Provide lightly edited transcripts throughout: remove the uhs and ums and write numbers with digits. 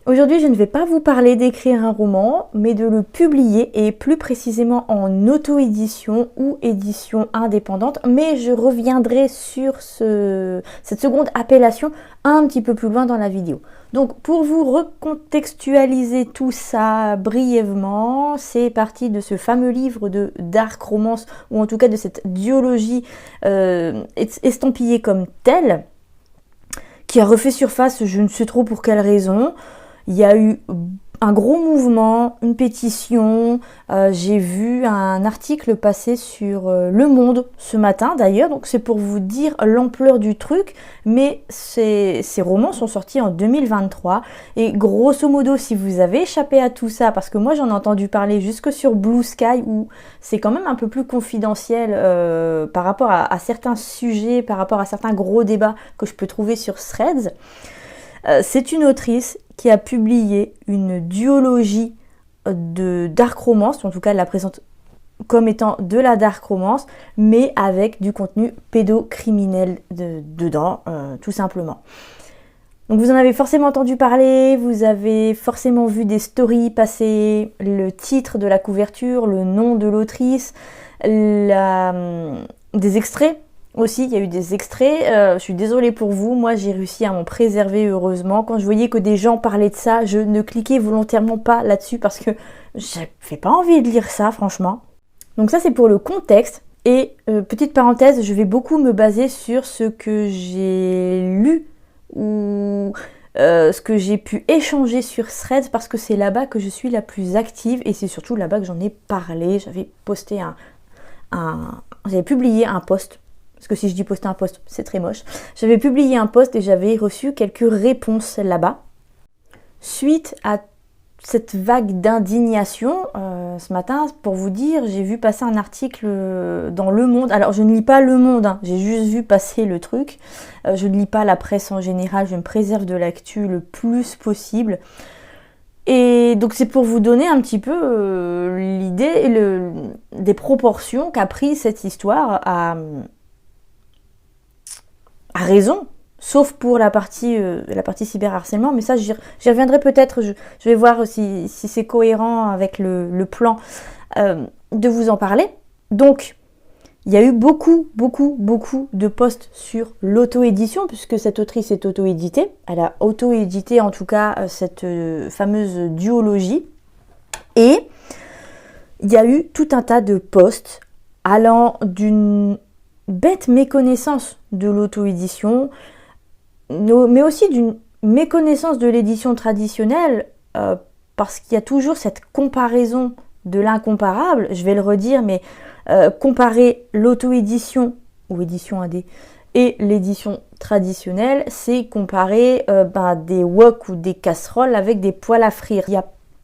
Aujourd'hui, je ne vais pas vous parler d'écrire un roman, mais de le publier et plus précisément en auto-édition ou édition indépendante. Mais je reviendrai sur cette seconde appellation un petit peu plus loin dans la vidéo. Donc pour vous recontextualiser tout ça brièvement, c'est parti de ce fameux livre de dark romance, ou en tout cas de cette duologie estampillée comme telle, qui a refait surface, je ne sais trop pour quelle raison. Il y a eu un gros mouvement, une pétition, j'ai vu un article passer sur Le Monde ce matin d'ailleurs, donc c'est pour vous dire l'ampleur du truc, mais ces romans sont sortis en 2023, et grosso modo, si vous avez échappé à tout ça, parce que moi j'en ai entendu parler jusque sur Blue Sky, où c'est quand même un peu plus confidentiel par rapport à certains sujets, par rapport à certains gros débats que je peux trouver sur Threads. C'est une autrice qui a publié une duologie de dark romance, en tout cas elle la présente comme étant de la dark romance, mais avec du contenu pédocriminel dedans, tout simplement. Donc vous en avez forcément entendu parler, vous avez forcément vu des stories passer, le titre de la couverture, le nom de l'autrice, des extraits. Aussi, il y a eu des extraits, je suis désolée pour vous, moi j'ai réussi à m'en préserver heureusement. Quand je voyais que des gens parlaient de ça, je ne cliquais volontairement pas là-dessus parce que j'avais pas envie de lire ça franchement. Donc ça c'est pour le contexte, et petite parenthèse, je vais beaucoup me baser sur ce que j'ai lu ou ce que j'ai pu échanger sur Threads, parce que c'est là-bas que je suis la plus active et c'est surtout là-bas que j'en ai parlé. J'avais posté j'avais publié un post. Parce que si je dis poster un post, c'est très moche. J'avais publié un post et j'avais reçu quelques réponses là-bas. Suite à cette vague d'indignation, ce matin, pour vous dire, j'ai vu passer un article dans Le Monde. Alors, je ne lis pas Le Monde, hein, j'ai juste vu passer le truc. Je ne lis pas la presse en général, je me préserve de l'actu le plus possible. Et donc c'est pour vous donner un petit peu l'idée des proportions qu'a pris cette histoire à raison, sauf pour la partie cyberharcèlement, mais ça j'y reviendrai peut-être, je vais voir si c'est cohérent avec le plan de vous en parler. Donc il y a eu beaucoup de posts sur l'auto-édition, puisque cette autrice est auto-éditée, elle a auto-édité en tout cas cette fameuse duologie, et il y a eu tout un tas de posts allant d'une bête méconnaissance de l'auto-édition, mais aussi d'une méconnaissance de l'édition traditionnelle, parce qu'il y a toujours cette comparaison de l'incomparable. Je vais le redire, mais comparer l'auto-édition ou édition AD et l'édition traditionnelle, c'est comparer des wok ou des casseroles avec des poêles à frire.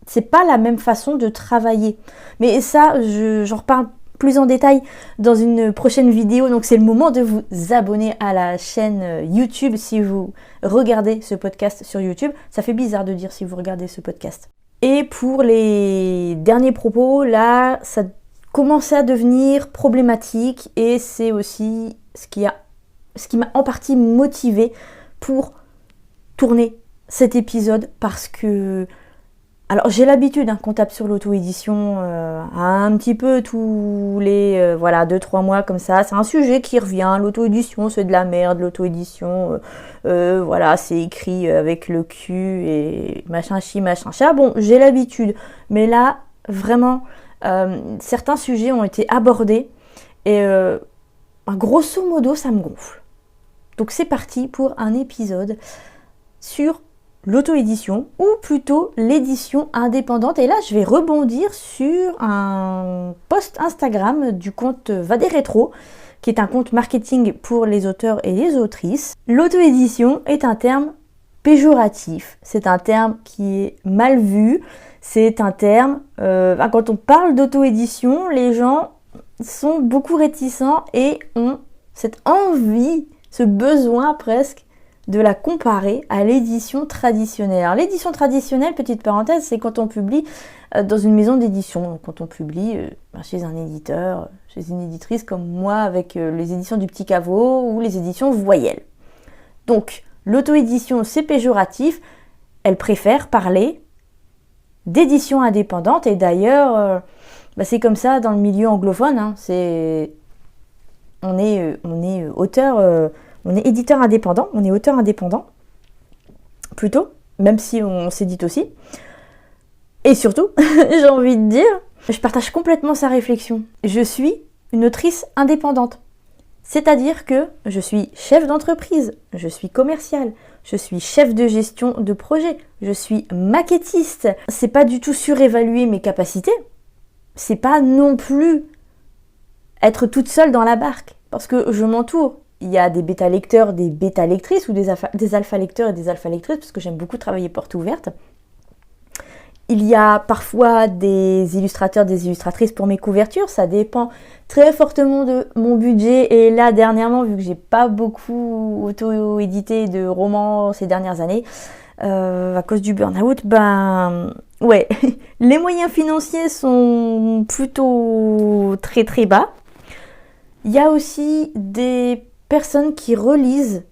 C'est pas la même façon de travailler, mais ça j'en reparle plus en détail dans une prochaine vidéo, donc c'est le moment de vous abonner à la chaîne YouTube si vous regardez ce podcast sur YouTube. Ça fait bizarre de dire si vous regardez ce podcast. Et pour les derniers propos, là, ça commençait à devenir problématique, et c'est aussi ce qui m'a en partie motivée pour tourner cet épisode, parce que alors j'ai l'habitude qu'on tape sur l'auto-édition un petit peu tous les 2-3 mois comme ça. C'est un sujet qui revient, l'auto-édition c'est de la merde, l'auto-édition c'est écrit avec le cul et machin chi machin chat. Bon, j'ai l'habitude, mais là vraiment certains sujets ont été abordés et grosso modo ça me gonfle. Donc c'est parti pour un épisode sur l'auto-édition, ou plutôt l'édition indépendante. Et là, je vais rebondir sur un post Instagram du compte Vadé Rétro, qui est un compte marketing pour les auteurs et les autrices. L'auto-édition est un terme péjoratif, c'est un terme qui est mal vu, c'est un terme, quand on parle d'auto-édition, les gens sont beaucoup réticents et ont cette envie, ce besoin presque, de la comparer à l'édition traditionnelle. Alors l'édition traditionnelle, petite parenthèse, c'est quand on publie dans une maison d'édition, quand on publie chez un éditeur, chez une éditrice comme moi avec les éditions du Petit Caveau ou les éditions Voyelles. Donc l'auto-édition c'est péjoratif, elles préfèrent parler d'édition indépendante. Et d'ailleurs, c'est comme ça dans le milieu anglophone. Hein, on est auteur, on est éditeur indépendant, on est auteur indépendant, plutôt, même si on s'édite aussi. Et surtout, j'ai envie de dire, je partage complètement sa réflexion. Je suis une autrice indépendante. C'est-à-dire que je suis chef d'entreprise, je suis commerciale, je suis chef de gestion de projet, je suis maquettiste. C'est pas du tout surévaluer mes capacités. C'est pas non plus être toute seule dans la barque. Parce que je m'entoure. Il y a des bêta-lecteurs, des bêta-lectrices ou des alpha-lecteurs et des alpha-lectrices, parce que j'aime beaucoup travailler porte ouverte. Il y a parfois des illustrateurs, des illustratrices pour mes couvertures. Ça dépend très fortement de mon budget. Et là, dernièrement, vu que j'ai pas beaucoup auto-édité de romans ces dernières années, à cause du burn-out, ouais, les moyens financiers sont plutôt très très bas. Il y a aussi des personnes qui relisent,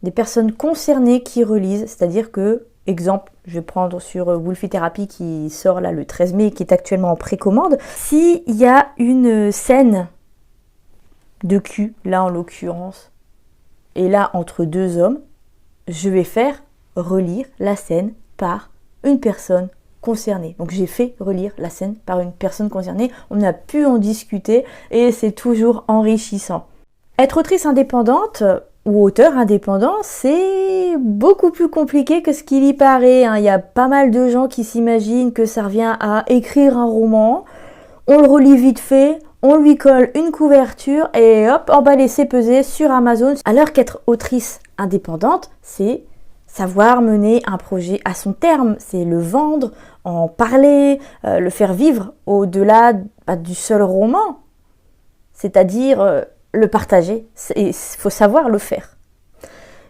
des personnes concernées qui relisent, c'est-à-dire que, exemple, je vais prendre sur Wolfie Therapy qui sort là le 13 mai, qui est actuellement en précommande. S'il y a une scène de cul, là en l'occurrence, et là entre deux hommes, je vais faire relire la scène par une personne concernée. Donc j'ai fait relire la scène par une personne concernée, on a pu en discuter et c'est toujours enrichissant. Être autrice indépendante ou auteur indépendant, c'est beaucoup plus compliqué que ce qu'il y paraît. Il y a pas mal de gens qui s'imaginent que ça revient à écrire un roman, on le relit vite fait, on lui colle une couverture et hop, emballé, c'est pesé sur Amazon. Alors qu'être autrice indépendante, c'est savoir mener un projet à son terme, c'est le vendre, en parler, le faire vivre au-delà du seul roman, c'est-à-dire le partager. Il faut savoir le faire.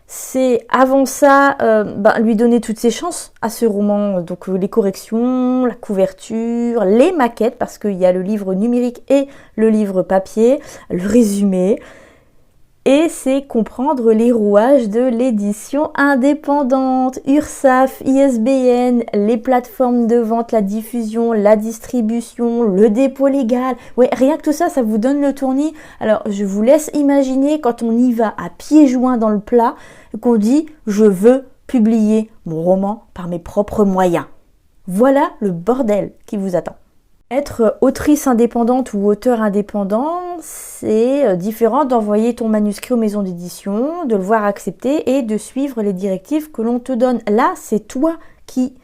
C'est avant ça lui donner toutes ses chances à ce roman, donc les corrections, la couverture, les maquettes, parce qu'il y a le livre numérique et le livre papier, le résumé. Et c'est comprendre les rouages de l'édition indépendante, URSAF, ISBN, les plateformes de vente, la diffusion, la distribution, le dépôt légal. Ouais, rien que tout ça, ça vous donne le tournis. Alors, je vous laisse imaginer quand on y va à pieds joints dans le plat, qu'on dit « je veux publier mon roman par mes propres moyens ». Voilà le bordel qui vous attend. Être autrice indépendante ou auteur indépendant, c'est différent d'envoyer ton manuscrit aux maisons d'édition, de le voir accepter et de suivre les directives que l'on te donne. Là, c'est toi qui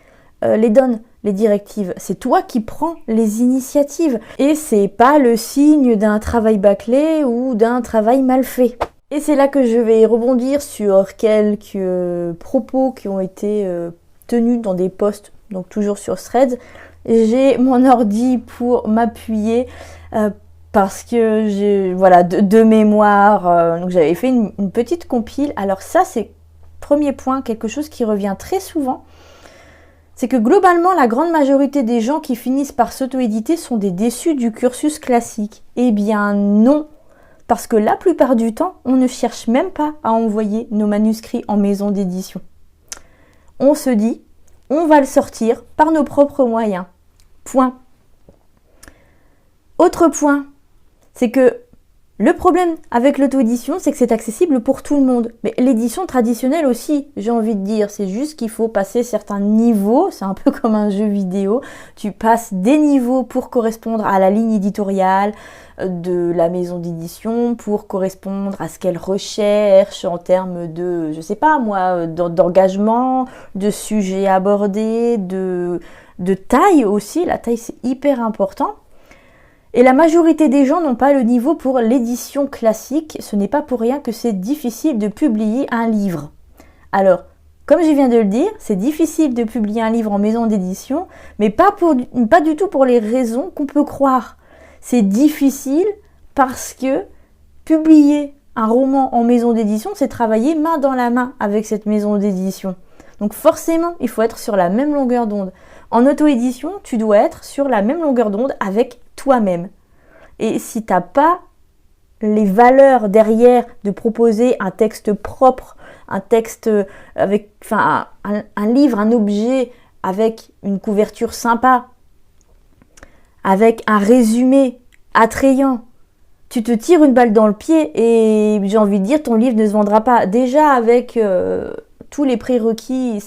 les donnes, les directives. C'est toi qui prends les initiatives. Et c'est pas le signe d'un travail bâclé ou d'un travail mal fait. Et c'est là que je vais rebondir sur quelques propos qui ont été tenus dans des posts, donc toujours sur Threads. J'ai mon ordi pour m'appuyer parce que j'ai de mémoire. Donc j'avais fait une petite compile. Alors ça, c'est premier point, quelque chose qui revient très souvent. C'est que globalement, la grande majorité des gens qui finissent par s'auto-éditer sont des déçus du cursus classique. Eh bien non, parce que la plupart du temps, on ne cherche même pas à envoyer nos manuscrits en maison d'édition. On se dit, on va le sortir par nos propres moyens. Point. Autre point, c'est que le problème avec l'auto-édition, c'est que c'est accessible pour tout le monde. Mais l'édition traditionnelle aussi, j'ai envie de dire, c'est juste qu'il faut passer certains niveaux, c'est un peu comme un jeu vidéo, tu passes des niveaux pour correspondre à la ligne éditoriale de la maison d'édition, pour correspondre à ce qu'elle recherche en termes de, je sais pas moi, d'engagement, de sujets abordés, de taille aussi. La taille, c'est hyper important. Et la majorité des gens n'ont pas le niveau pour l'édition classique. Ce n'est pas pour rien que c'est difficile de publier un livre. Alors, comme je viens de le dire, c'est difficile de publier un livre en maison d'édition, mais pas du tout pour les raisons qu'on peut croire. C'est difficile parce que publier un roman en maison d'édition, c'est travailler main dans la main avec cette maison d'édition. Donc forcément, il faut être sur la même longueur d'onde. En auto-édition, tu dois être sur la même longueur d'onde avec toi-même. Et si tu n'as pas les valeurs derrière de proposer un texte propre, un texte avec, enfin, un livre, un objet avec une couverture sympa, avec un résumé attrayant, tu te tires une balle dans le pied et j'ai envie de dire ton livre ne se vendra pas. Déjà avec tous les prérequis,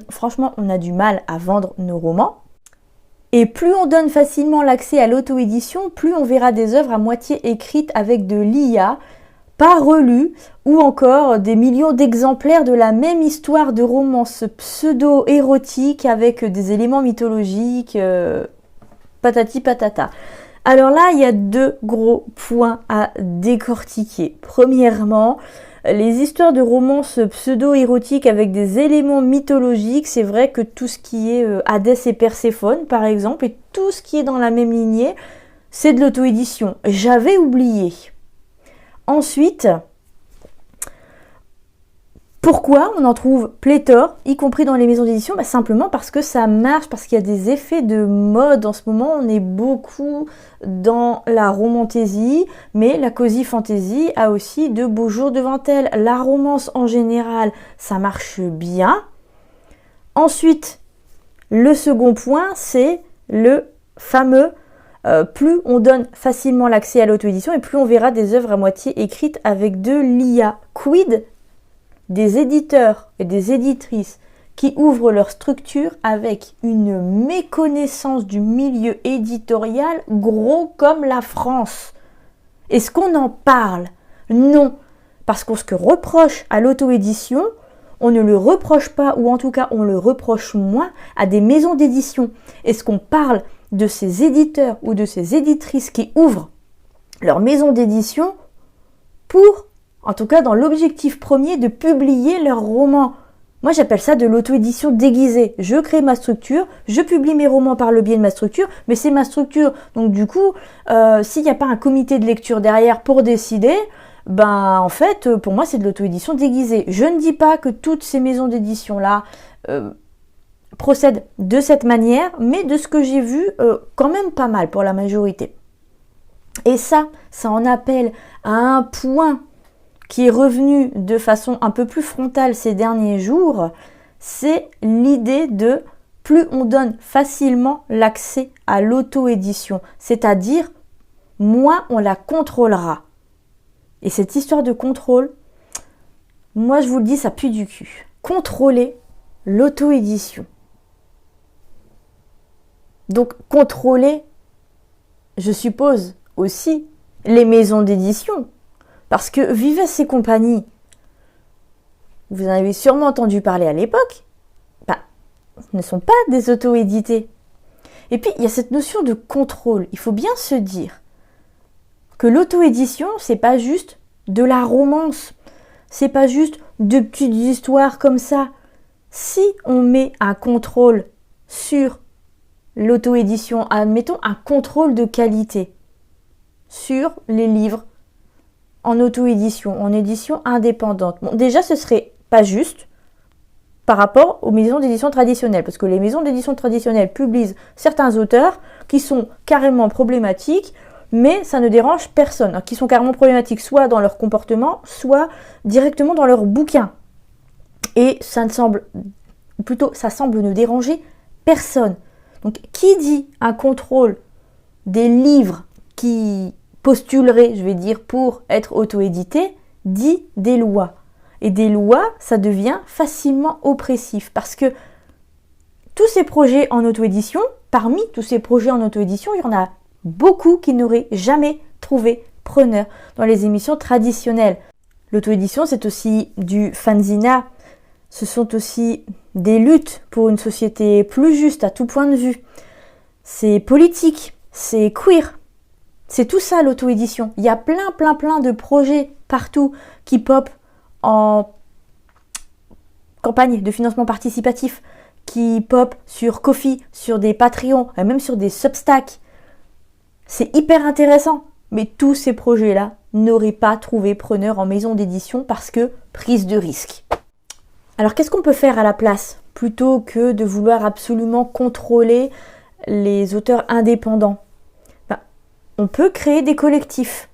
franchement on a du mal à vendre nos romans. Et plus on donne facilement l'accès à l'auto-édition, plus on verra des œuvres à moitié écrites avec de l'IA, pas relues, ou encore des millions d'exemplaires de la même histoire de romance pseudo-érotique avec des éléments mythologiques, patati patata. Alors là, il y a deux gros points à décortiquer. Premièrement, les histoires de romances pseudo-érotiques avec des éléments mythologiques, c'est vrai que tout ce qui est Hadès et Perséphone, par exemple, et tout ce qui est dans la même lignée, c'est de l'auto-édition. J'avais oublié. Ensuite, pourquoi on en trouve pléthore, y compris dans les maisons d'édition? Simplement parce que ça marche, parce qu'il y a des effets de mode. En ce moment, on est beaucoup dans la romantaisie, mais la cozy fantasy a aussi de beaux jours devant elle. La romance en général, ça marche bien. Ensuite, le second point, c'est le fameux plus on donne facilement l'accès à l'auto-édition et plus on verra des œuvres à moitié écrites avec de l'IA. Quid des éditeurs et des éditrices qui ouvrent leur structure avec une méconnaissance du milieu éditorial gros comme la France? Est-ce qu'on en parle? Non. Parce qu'on se reproche à l'auto-édition, on ne le reproche pas, ou en tout cas on le reproche moins à des maisons d'édition. Est-ce qu'on parle de ces éditeurs ou de ces éditrices qui ouvrent leur maison d'édition pour, en tout cas dans l'objectif premier, de publier leurs romans? Moi j'appelle ça de l'auto-édition déguisée. Je crée ma structure, je publie mes romans par le biais de ma structure, mais c'est ma structure. Donc du coup, s'il n'y a pas un comité de lecture derrière pour décider, en fait, pour moi c'est de l'auto-édition déguisée. Je ne dis pas que toutes ces maisons d'édition-là procèdent de cette manière, mais de ce que j'ai vu, quand même pas mal pour la majorité. Et ça en appelle à un point qui est revenu de façon un peu plus frontale ces derniers jours, c'est l'idée de plus on donne facilement l'accès à l'auto-édition, c'est-à-dire moins on la contrôlera. Et cette histoire de contrôle, moi je vous le dis, ça pue du cul. Contrôler l'auto-édition. Donc contrôler, je suppose aussi, les maisons d'édition. Parce que Vives et compagnie, vous en avez sûrement entendu parler à l'époque, ne sont pas des auto-édités. Et puis, il y a cette notion de contrôle. Il faut bien se dire que l'auto-édition, c'est pas juste de la romance. C'est pas juste de petites histoires comme ça. Si on met un contrôle sur l'auto-édition, admettons un contrôle de qualité sur les livres en auto-édition, en édition indépendante. Bon, déjà, ce serait pas juste par rapport aux maisons d'édition traditionnelles, parce que les maisons d'édition traditionnelles publient certains auteurs qui sont carrément problématiques, mais ça ne dérange personne, qui sont carrément problématiques soit dans leur comportement, soit directement dans leur bouquin. Et ça semble ne déranger personne. Donc, qui dit un contrôle des livres qui postulerait, je vais dire, pour être auto-édité, dit des lois. Et des lois, ça devient facilement oppressif parce que tous ces projets en auto-édition, parmi tous ces projets en auto-édition, il y en a beaucoup qui n'auraient jamais trouvé preneur dans les émissions traditionnelles. L'auto-édition, c'est aussi du fanzina, ce sont aussi des luttes pour une société plus juste à tout point de vue. C'est politique, c'est queer. C'est tout ça l'auto-édition. Il y a plein de projets partout qui popent en campagne de financement participatif, qui popent sur Ko-fi, sur des Patreons, et même sur des Substack. C'est hyper intéressant. Mais tous ces projets-là n'auraient pas trouvé preneur en maison d'édition parce que prise de risque. Alors qu'est-ce qu'on peut faire à la place plutôt que de vouloir absolument contrôler les auteurs indépendants? On peut créer des collectifs.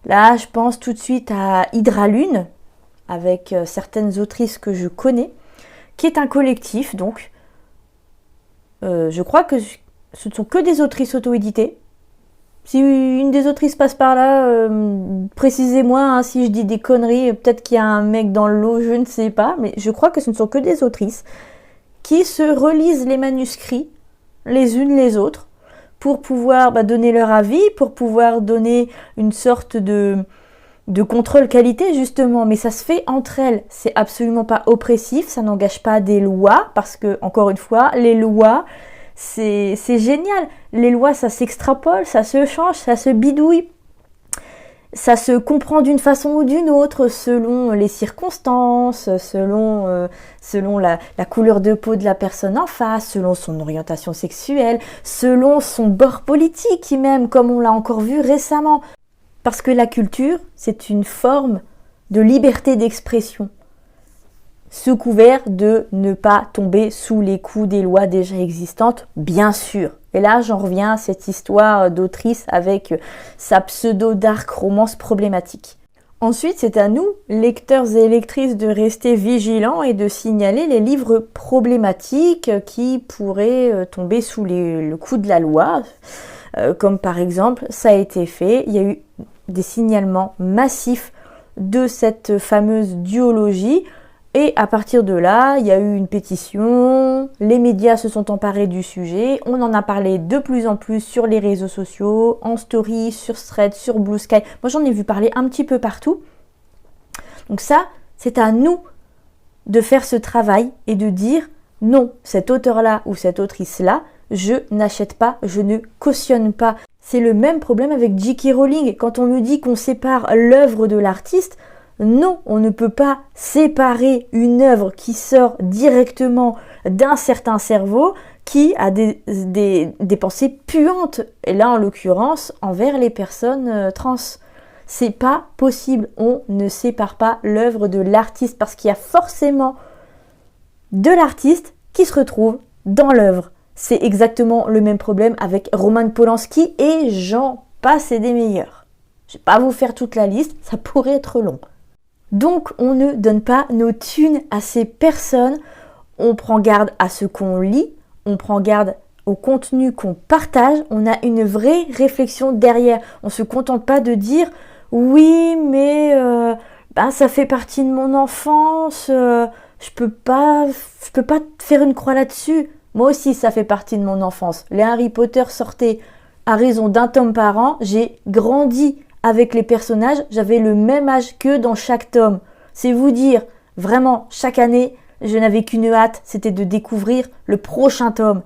Là, je pense tout de suite à Hydralune, avec certaines autrices que je connais, qui est un collectif, donc. Je crois que ce ne sont que des autrices auto-éditées. Si une des autrices passe par là, précisez-moi hein, si je dis des conneries, peut-être qu'il y a un mec dans le lot, je ne sais pas, mais je crois que ce ne sont que des autrices qui se relisent les manuscrits les unes les autres pour pouvoir donner leur avis, pour pouvoir donner une sorte de contrôle qualité justement, mais ça se fait entre elles, c'est absolument pas oppressif, ça n'engage pas des lois, parce que, encore une fois, les lois, c'est génial, les lois ça s'extrapole, ça se change, ça se bidouille, ça se comprend d'une façon ou d'une autre, selon les circonstances, selon la couleur de peau de la personne en face, selon son orientation sexuelle, selon son bord politique même, comme on l'a encore vu récemment. Parce que la culture, c'est une forme de liberté d'expression, sous couvert de ne pas tomber sous les coups des lois déjà existantes, bien sûr. Et là, j'en reviens à cette histoire d'autrice avec sa pseudo-dark romance problématique. Ensuite, c'est à nous, lecteurs et lectrices, de rester vigilants et de signaler les livres problématiques qui pourraient tomber sous le coup de la loi. Comme par exemple, ça a été fait, il y a eu des signalements massifs de cette fameuse duologie et à partir de là, il y a eu une pétition, les médias se sont emparés du sujet, on en a parlé de plus en plus sur les réseaux sociaux, en story, sur Threads, sur Blue Sky, moi j'en ai vu parler un petit peu partout. Donc ça, c'est à nous de faire ce travail et de dire non, cet auteur-là ou cette autrice-là, je n'achète pas, je ne cautionne pas. C'est le même problème avec J.K. Rowling. Quand on nous dit qu'on sépare l'œuvre de l'artiste, non, on ne peut pas séparer une œuvre qui sort directement d'un certain cerveau qui a des pensées puantes, et là en l'occurrence envers les personnes trans. C'est pas possible, on ne sépare pas l'œuvre de l'artiste parce qu'il y a forcément de l'artiste qui se retrouve dans l'œuvre. C'est exactement le même problème avec Roman Polanski et j'en passe et des meilleurs. Je vais pas vous faire toute la liste, ça pourrait être long. Donc on ne donne pas nos thunes à ces personnes, on prend garde à ce qu'on lit, on prend garde au contenu qu'on partage, on a une vraie réflexion derrière. On se contente pas de dire oui mais ça fait partie de mon enfance, je peux pas faire une croix là-dessus. Moi aussi, ça fait partie de mon enfance. Les Harry Potter sortaient à raison d'un tome par an. J'ai grandi avec les personnages. J'avais le même âge qu'eux dans chaque tome. C'est vous dire, vraiment, chaque année, je n'avais qu'une hâte, c'était de découvrir le prochain tome.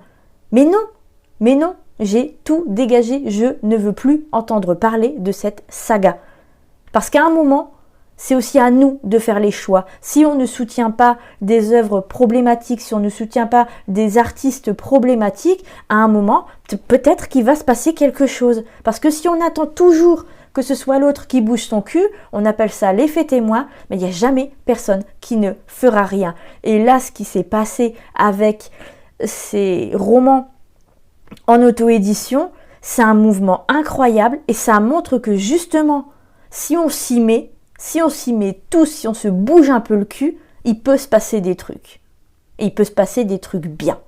Mais non, j'ai tout dégagé. Je ne veux plus entendre parler de cette saga. Parce qu'à un moment, c'est aussi à nous de faire les choix. Si on ne soutient pas des œuvres problématiques, si on ne soutient pas des artistes problématiques, à un moment, peut-être qu'il va se passer quelque chose. Parce que si on attend toujours que ce soit l'autre qui bouge son cul, on appelle ça l'effet témoin, mais il n'y a jamais personne qui ne fera rien. Et là, ce qui s'est passé avec ces romans en auto-édition, c'est un mouvement incroyable et ça montre que justement, si on s'y met tous, si on se bouge un peu le cul, il peut se passer des trucs. Et il peut se passer des trucs bien.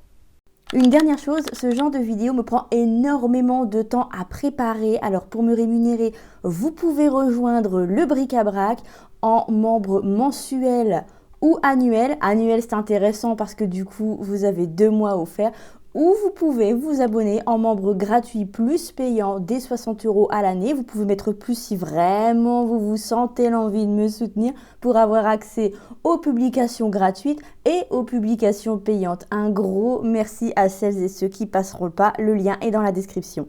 Une dernière chose, ce genre de vidéo me prend énormément de temps à préparer. Alors pour me rémunérer, vous pouvez rejoindre le bric-à-brac en membre mensuel ou annuel. Annuel, c'est intéressant parce que du coup, vous avez 2 mois offerts. Ou vous pouvez vous abonner en membre gratuit plus payant dès 60 € à l'année. Vous pouvez mettre plus si vraiment vous vous sentez l'envie de me soutenir pour avoir accès aux publications gratuites et aux publications payantes. Un gros merci à celles et ceux qui passeront le pas. Le lien est dans la description.